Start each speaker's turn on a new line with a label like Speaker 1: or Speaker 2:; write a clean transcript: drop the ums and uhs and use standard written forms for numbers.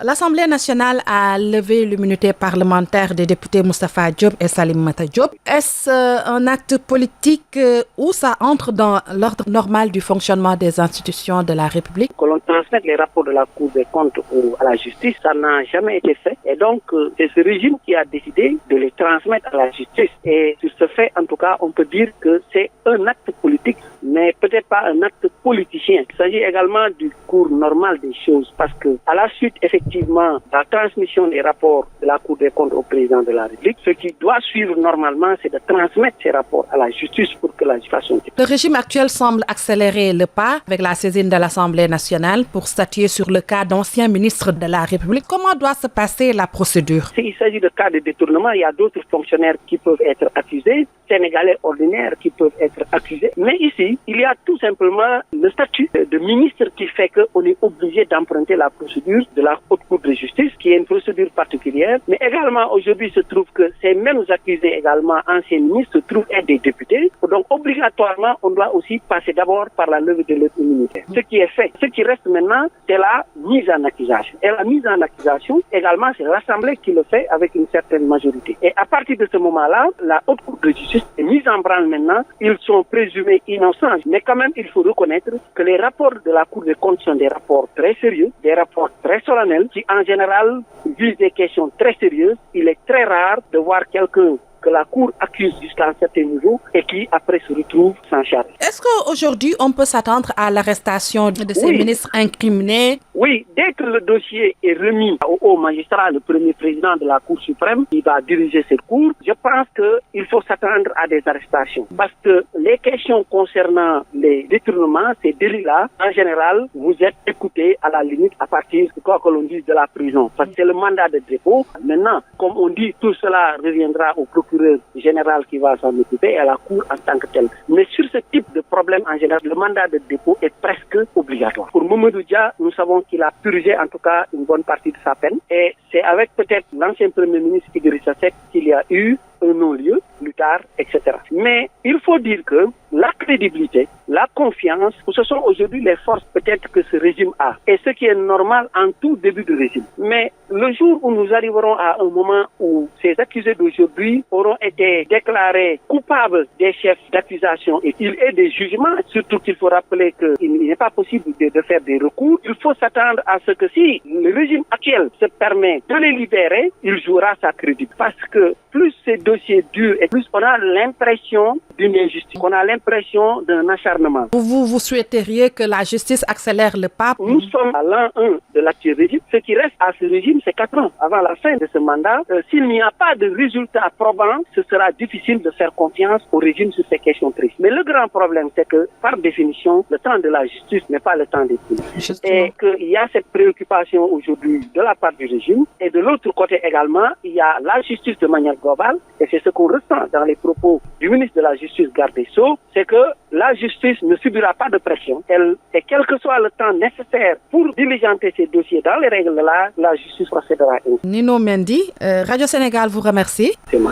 Speaker 1: L'Assemblée nationale a levé l'immunité parlementaire des députés Moustapha Diop et Salimata Diop. Est-ce un acte politique ou ça entre dans l'ordre normal du fonctionnement des institutions de la République?
Speaker 2: Que l'on transmette les rapports de la Cour des comptes à la justice, ça n'a jamais été fait. Et donc, c'est ce régime qui a décidé de les transmettre à la justice. Et sur ce fait, en tout cas, on peut dire que c'est un acte politique, mais peut-être pas un acte politicien. Il s'agit également du cours normal des choses, parce que à la suite, effectivement, la transmission des rapports de la Cour des comptes au président de la République, ce qui doit suivre normalement, c'est de transmettre ces rapports à la justice pour que la justice fasse son travail.
Speaker 1: Le régime actuel semble accélérer le pas avec la saisine de l'Assemblée nationale pour statuer sur le cas d'anciens ministres de la République. Comment doit se passer la procédure?
Speaker 2: S'il s'agit de cas de détournement, il y a d'autres fonctionnaires qui peuvent être accusés, Sénégalais ordinaires qui peuvent être accusés. Mais ici, il y a tout simplement le statut de ministre qui fait qu'on est obligé d'emprunter la procédure de la Haute Cour de justice, qui est une procédure particulière. Mais également, aujourd'hui, il se trouve que ces mêmes accusés, également anciens ministres, se trouvent être des députés. Donc, obligatoirement, on doit aussi passer d'abord par la levée de leur immunité. Ce qui est fait. Ce qui reste maintenant, c'est la mise en accusation. Et la mise en accusation, également, c'est l'Assemblée qui le fait avec une certaine majorité. Et à partir de ce moment-là, la Haute Cour de justice est mise en branle maintenant. Ils sont présumés innocents. Mais quand même, il faut reconnaître que les rapports de la Cour des comptes sont des rapports très sérieux, des rapports très solennels, qui en général visent des questions très sérieuses. Il est très rare de voir quelqu'un que la Cour accuse jusqu'à un certain niveau et qui après se retrouve sans charge.
Speaker 1: Est-ce qu'aujourd'hui on peut s'attendre à l'arrestation de ces ministres incriminés?
Speaker 2: Oui, dès que le dossier est remis au haut magistrat, le premier président de la Cour suprême, qui va diriger cette cour, je pense qu'il faut s'attendre à des arrestations. Parce que les questions concernant les détournements, ces délits-là, en général, vous êtes écoutés à la limite à partir de quoi que l'on dise de la prison. Parce que c'est le mandat de dépôt. Maintenant, comme on dit, tout cela reviendra au procureur général qui va s'en occuper et à la Cour en tant que telle. Mais sur ce type de problème, en général, le mandat de dépôt est presque obligatoire. Pour Mamadou Dia, nous savons qu'il a purgé en tout cas une bonne partie de sa peine. Et c'est avec peut-être l'ancien Premier ministre Idrissa Seck qu'il y a eu un non-lieu, plus tard, etc. Mais il faut dire que la crédibilité, la confiance, ce sont aujourd'hui les forces peut-être que ce régime a. Et ce qui est normal en tout début de régime. Mais le jour où nous arriverons à un moment où ces accusés d'aujourd'hui auront été déclarés coupables des chefs d'accusation et qu'il y ait des jugements, surtout qu'il faut rappeler qu'il n'est pas possible de faire des recours, il faut s'attendre à ce que si le régime actuel se permet de les libérer, il jouera sa crédibilité. Parce que plus ces dossiers durent et plus on a l'impression d'une injustice, on a l'impression d'un acharnement.
Speaker 1: Vous souhaiteriez que la justice accélère le pas?
Speaker 2: Nous sommes à l'an 1 de l'actuel régime. Ce qui reste à ce régime, c'est 4 ans. Avant la fin de ce mandat, s'il n'y a pas de résultat probant, ce sera difficile de faire confiance au régime sur ces questions tristes. Mais le grand problème, c'est que, par définition, le temps de la justice n'est pas le temps des politiques. Et qu'il y a cette préoccupation aujourd'hui de la part du régime. Et de l'autre côté également, il y a la justice de manière globale. Et c'est ce qu'on ressent dans les propos du ministre de la Justice, garde des Sceaux, c'est que la justice ne subira pas de pression. Et quel que soit le temps nécessaire pour diligenter ces dossiers dans les règles de l'art, la justice procédera ainsi.
Speaker 1: Nino Mendy, Radio Sénégal vous remercie.
Speaker 2: C'est moi.